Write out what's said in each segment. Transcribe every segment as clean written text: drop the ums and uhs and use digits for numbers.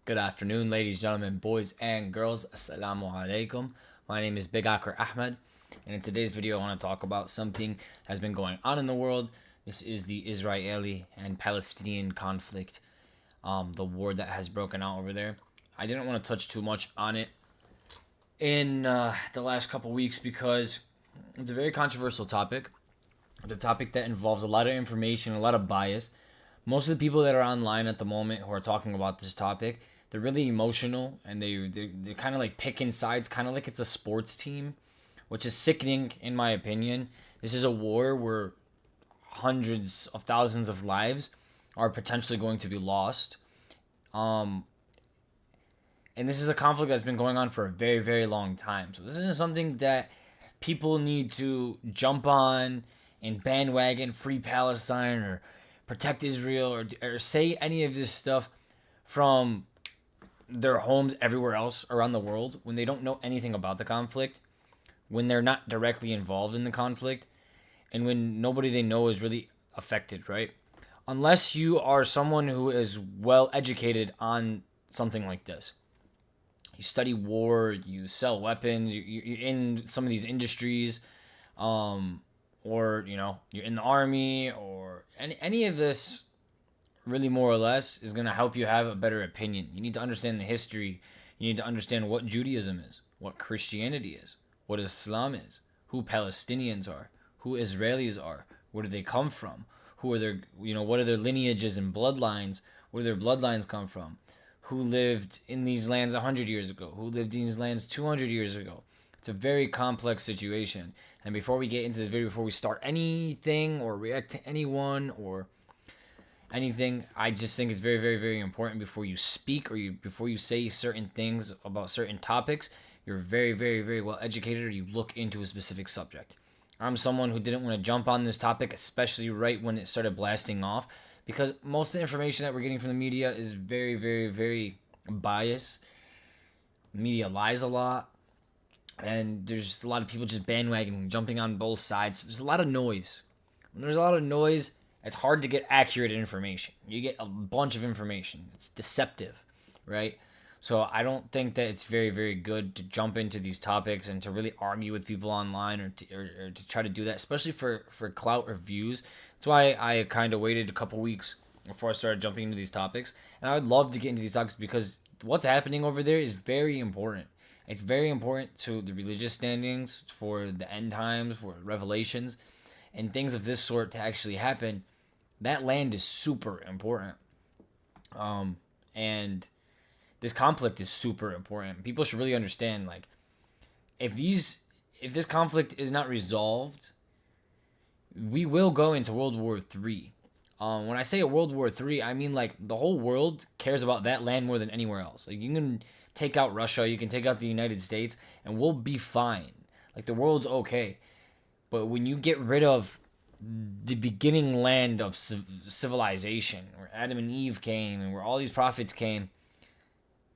Good afternoon, ladies, gentlemen, boys, and girls. Assalamu alaikum. My name is Big Akar Ahmed, and in today's video, I want to talk about something that has been going on in the world. This is the Israeli and Palestinian conflict, the war that has broken out over there. I didn't want to touch too much on it in the last couple weeks because it's a very controversial topic. It's a topic that involves a lot of information, a lot of bias. Most of the people that are online at the moment who are talking about this topic, they're really emotional and they're kind of like picking sides, kind of like it's a sports team, which is sickening in my opinion. This is a war where hundreds of thousands of lives are potentially going to be lost. Um, and this is a conflict that's been going on for a very, very long time. So this isn't something that people need to jump on and bandwagon free Palestine or protect Israel or say any of this stuff from their homes everywhere else around the world when they don't know anything about the conflict, when they're not directly involved in the conflict, and when nobody they know is really affected, right? Unless you are someone who is well educated on something like this. You study war, you sell weapons, you're in some of these industries, or you're in the army, or any of this really more or less is going to help you have a better opinion. You need to understand the history. You need to understand what Judaism is, what Christianity is, what Islam is, who Palestinians are, who Israelis are, where do they come from, who are their, what are their lineages and bloodlines, where their bloodlines come from, who lived in these lands 100 years ago, who lived in these lands 200 years ago. It's a very complex situation. And before we get into this video, before we start anything or react to anyone or anything, I just think it's very, very, very important before you speak or before you say certain things about certain topics, you're very, very, very well educated or you look into a specific subject. I'm someone who didn't want to jump on this topic, especially right when it started blasting off, because most of the information that we're getting from the media is very, very, very biased. The media lies a lot, and there's a lot of people just bandwagoning, jumping on both sides. There's a lot of noise. When there's a lot of noise, it's hard to get accurate information. You get a bunch of information. It's deceptive, right? So I don't think that it's very, very good to jump into these topics and to really argue with people online or to try to do that, especially for clout or views. That's why I kind of waited a couple weeks before I started jumping into these topics. And I would love to get into these topics because what's happening over there is very important. It's very important to the religious standings, for the end times, for revelations, and things of this sort to actually happen. That land is super important. And this conflict is super important. People should really understand, like, if this conflict is not resolved, we will go into World War III. When I say a World War III, I mean like the whole world cares about that land more than anywhere else. Like, you can take out Russia, you can take out the United States, and we'll be fine. Like, the world's okay. But when you get rid of the beginning land of civilization, where Adam and Eve came and where all these prophets came,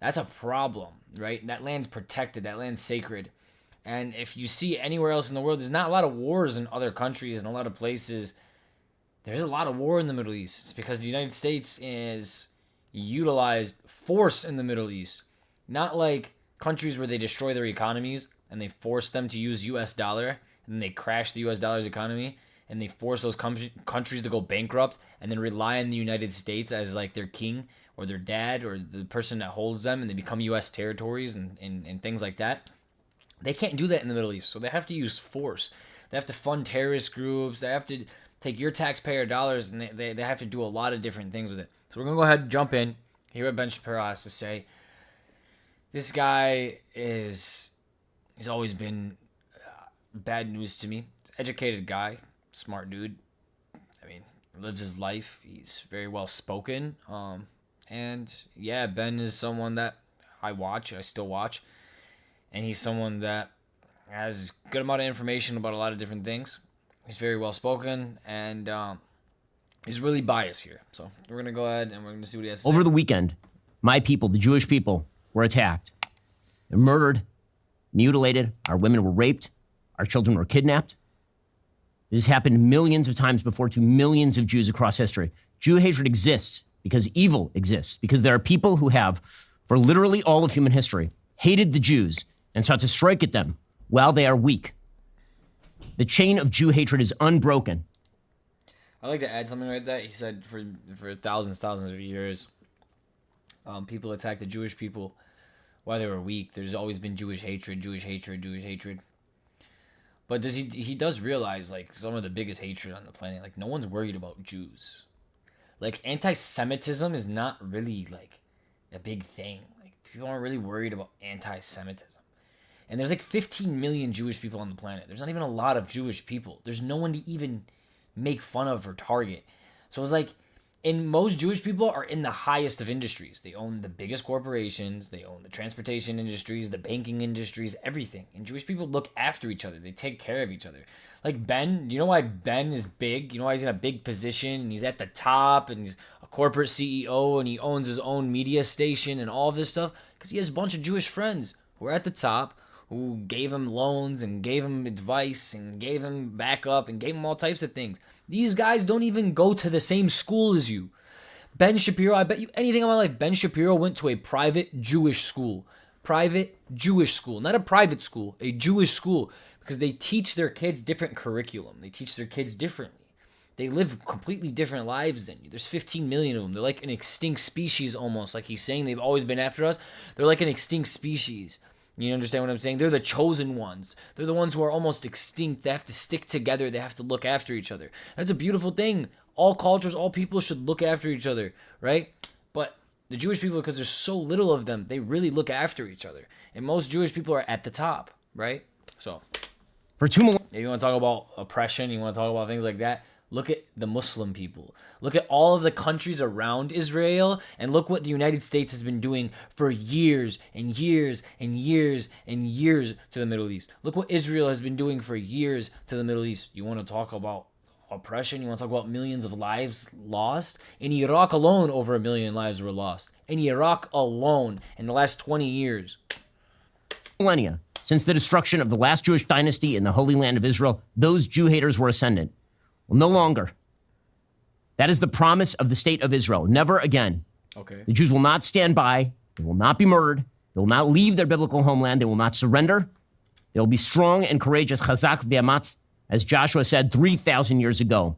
that's a problem, right? That land's protected, that land's sacred. And if you see anywhere else in the world, there's not a lot of wars in other countries and a lot of places. There's a lot of war in the Middle East. It's because the United States is utilized force in the Middle East. Not like countries where they destroy their economies and they force them to use US dollar and then they crash the US dollar's economy and they force those countries to go bankrupt and then rely on the United States as like their king or their dad or the person that holds them, and they become US territories and things like that. They can't do that in the Middle East, so they have to use force. They have to fund terrorist groups. They have to take your taxpayer dollars, and they have to do a lot of different things with it. So we're going to go ahead and jump in, hear what Ben Shapiro has to say. This guy he's always been bad news to me. He's an educated guy, smart dude. I mean, lives his life. He's very well spoken. And yeah, Ben is someone that I still watch. And he's someone that has a good amount of information about a lot of different things. He's very well spoken, and he's really biased here. So we're going to go ahead and we're going to see what he has to say. Over the weekend, my people, the Jewish people, were attacked and murdered, mutilated. Our women were raped. Our children were kidnapped. This has happened millions of times before to millions of Jews across history. Jew hatred exists because evil exists, because there are people who have for literally all of human history, hated the Jews and sought to strike at them while they are weak. The chain of Jew hatred is unbroken. I like to add something right there. He said for thousands of years, people attacked the Jewish people while they were weak. There's always been Jewish hatred, Jewish hatred, Jewish hatred. But he does realize like some of the biggest hatred on the planet. Like no one's worried about Jews. Like anti-Semitism is not really like a big thing. Like people aren't really worried about anti-Semitism. And there's like 15 million Jewish people on the planet. There's not even a lot of Jewish people. There's no one to even make fun of or target. So it's like, and most Jewish people are in the highest of industries. They own the biggest corporations. They own the transportation industries, the banking industries, everything. And Jewish people look after each other. They take care of each other. Like Ben, you know why Ben is big? You know why he's in a big position and he's at the top and he's a corporate CEO and he owns his own media station and all of this stuff? Because he has a bunch of Jewish friends who are at the top, who gave him loans and gave him advice and gave him backup and gave him all types of things. These guys don't even go to the same school as you. Ben Shapiro, I bet you anything in my life, Ben Shapiro went to a private Jewish school. Private Jewish school. Not a private school, a Jewish school. Because they teach their kids different curriculum. They teach their kids differently. They live completely different lives than you. There's 15 million of them. They're like an extinct species almost. Like he's saying they've always been after us. They're like an extinct species. You understand what I'm saying? They're the chosen ones. They're the ones who are almost extinct. They have to stick together. They have to look after each other. That's a beautiful thing. All cultures, all people should look after each other, right? But the Jewish people, because there's so little of them, they really look after each other. And most Jewish people are at the top, right? So, For 2 millennia, if you want to talk about oppression, you want to talk about things like that, look at the Muslim people. Look at all of the countries around Israel, and look what the United States has been doing for years and years and years and years to the Middle East. Look what Israel has been doing for years to the Middle East. You want to talk about oppression? You want to talk about millions of lives lost? In Iraq alone, over 1 million lives were lost. In Iraq alone, in the last 20 years. since the destruction of the last Jewish dynasty in the Holy Land of Israel, those Jew haters were ascendant. Well, no longer. That is the promise of the state of Israel. Never again. Okay. The Jews will not stand by. They will not be murdered. They will not leave their biblical homeland. They will not surrender. They'll be strong and courageous, chazak v'amatz, as Joshua said 3,000 years ago.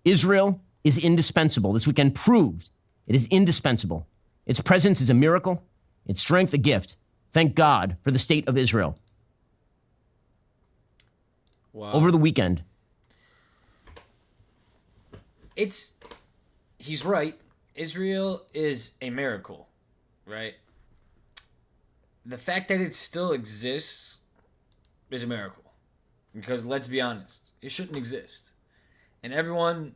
Israel is indispensable. This weekend proved it is indispensable. Its presence is a miracle. Its strength, a gift. Thank God for the state of Israel. Wow. Over the weekend, he's right. Israel is a miracle, right? The fact that it still exists is a miracle. Because let's be honest, it shouldn't exist. And everyone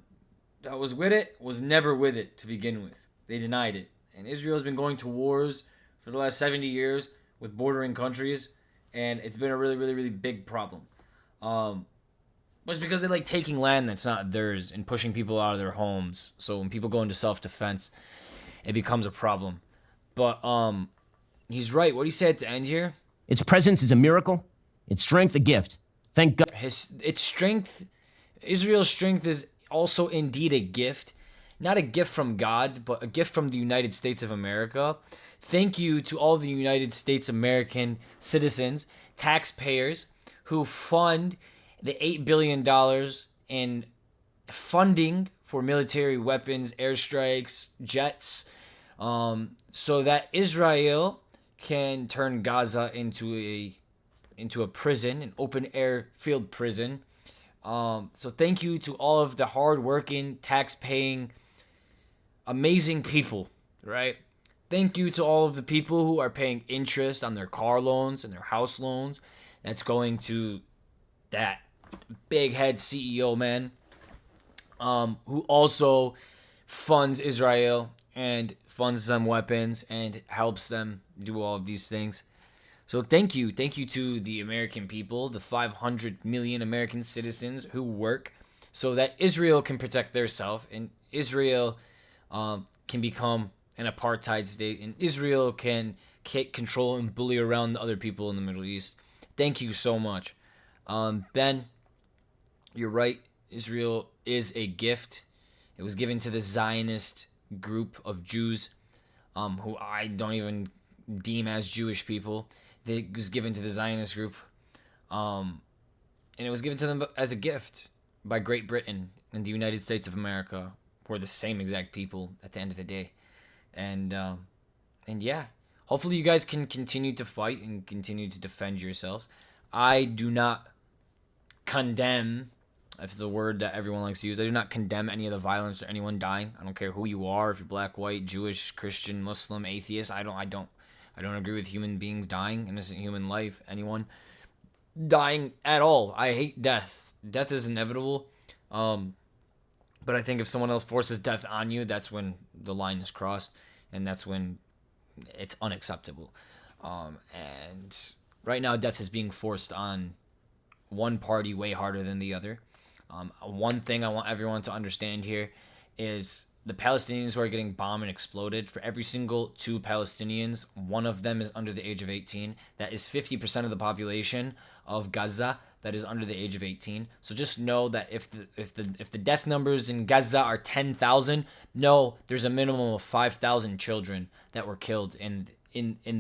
that was with it was never with it to begin with. They denied it. And Israel's been going to wars for the last 70 years with bordering countries, and it's been a really, really, really big problem. But it's because they like taking land that's not theirs and pushing people out of their homes. So when people go into self-defense, it becomes a problem. But he's right. What he said at the end here? its presence is a miracle. Its strength, a gift. Thank God. Its strength, Israel's strength is also indeed a gift. Not a gift from God, but a gift from the United States of America. Thank you to all the United States American citizens, taxpayers, who fund the $8 billion in funding for military weapons, airstrikes, jets, so that Israel can turn Gaza into a prison, an open air field prison. So thank you to all of the hard-working, tax-paying, amazing people, right? Thank you to all of the people who are paying interest on their car loans and their house loans. That's going to that big head CEO man, who also funds Israel and funds them weapons and helps them do all of these things. So thank you to the American people, the 500 million American citizens who work so that Israel can protect theirself and Israel can become an apartheid state and Israel can take control and bully around the other people in the Middle East. Thank you so much. Ben, you're right. Israel is a gift. It was given to the Zionist group of Jews who I don't even deem as Jewish people. That was given to the Zionist group, and it was given to them as a gift by Great Britain and the United States of America, who are the same exact people at the end of the day. And yeah, hopefully you guys can continue to fight and continue to defend yourselves. I do not condemn, if it's a word that everyone likes to use, I do not condemn any of the violence or anyone dying. I don't care who you are, if you're black, white, Jewish, Christian, Muslim, atheist. I don't agree with human beings dying, innocent human life, anyone dying at all. I hate death. Death is inevitable. But I think if someone else forces death on you, that's when the line is crossed, and that's when it's unacceptable. And right now, death is being forced on one party way harder than the other. One thing I want everyone to understand here is the Palestinians who are getting bombed and exploded. For every single 2 Palestinians, one of them is under the age of 18. That is 50% of the population of Gaza that is under the age of 18. So just know that if the death numbers in Gaza are 10,000, no, there's a minimum of 5,000 children that were killed in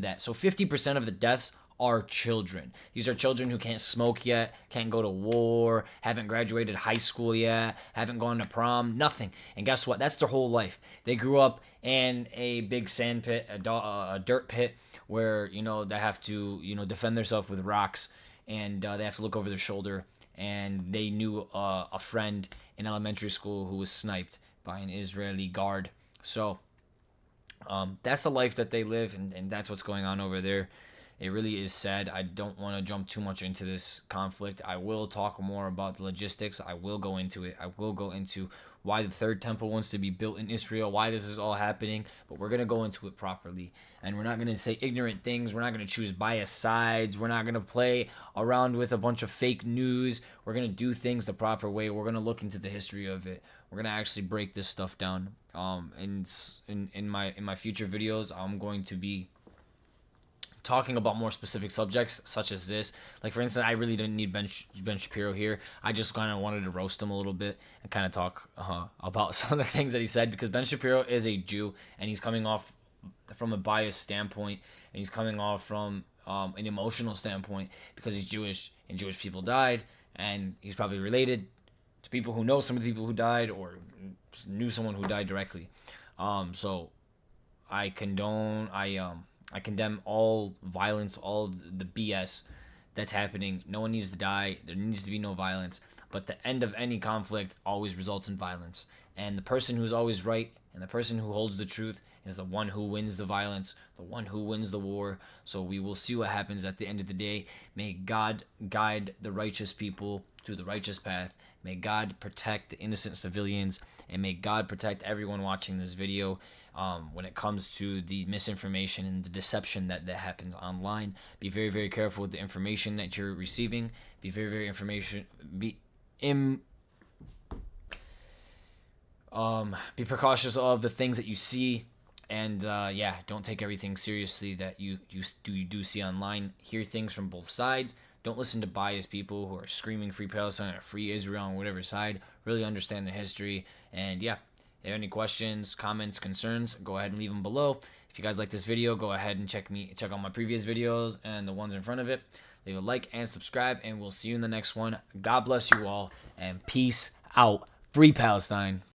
that. So 50% of the deaths are children. These are children who can't smoke yet, can't go to war, haven't graduated high school yet, haven't gone to prom, nothing. And guess what? That's their whole life. They grew up in a big sand pit, a dirt pit, where they have to defend themselves with rocks, and they have to look over their shoulder. And they knew a friend in elementary school who was sniped by an Israeli guard. So that's the life that they live, and that's what's going on over there. It really is sad. I don't want to jump too much into this conflict. I will talk more about the logistics. I will go into it. I will go into why the third temple wants to be built in Israel, why this is all happening, but we're going to go into it properly. And we're not going to say ignorant things. We're not going to choose biased sides. We're not going to play around with a bunch of fake news. We're going to do things the proper way. We're going to look into the history of it. We're going to actually break this stuff down. In my future videos, I'm going to be talking about more specific subjects such as this. Like, for instance, I really didn't need Ben Shapiro here. I just kind of wanted to roast him a little bit and kind of talk about some of the things that he said, because Ben Shapiro is a Jew, and he's coming off from a biased standpoint, and he's coming off from an emotional standpoint because he's Jewish and Jewish people died, and he's probably related to people who know some of the people who died or knew someone who died directly. So I condemn all violence, all the BS that's happening. No one needs to die. There needs to be no violence. But the end of any conflict always results in violence. And the person who's always right and the person who holds the truth is the one who wins the violence, the one who wins the war. So we will see what happens at the end of the day. May God guide the righteous people to the righteous path. May God protect the innocent civilians. And may God protect everyone watching this video. When it comes to the misinformation and the deception that happens online, be very, very careful with the information that you're receiving. Be very, very be precautious of the things that you see, and don't take everything seriously that you do see online. Hear things from both sides. Don't listen to biased people who are screaming free Palestine or free Israel on whatever side. Really understand the history, and yeah. If you have any questions, comments, concerns, go ahead and leave them below. If you guys like this video, go ahead and check out my previous videos and the ones in front of it. Leave a like and subscribe, and we'll see you in the next one. God bless you all, and peace out. Free Palestine.